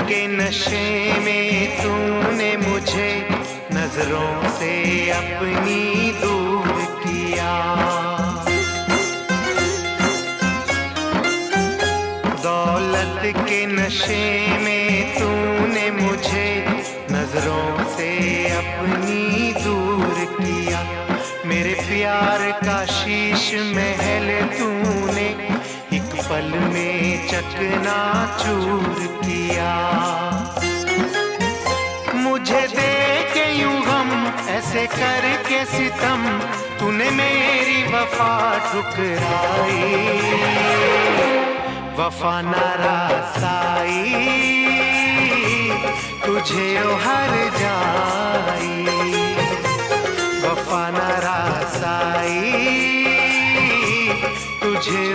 के नशे में तूने मुझे नजरों से अपनी दूर किया। दौलत के नशे में तूने मुझे नजरों से अपनी दूर किया। मेरे प्यार का शीश महल तूने एक पल में चकनाचूर किया। मुझे दे के यूं गम ऐसे करके सितम, तूने मेरी वफा ठुकराई। वफा नारासाई तुझे ओ हर जाई। वफा नारासाई तुझे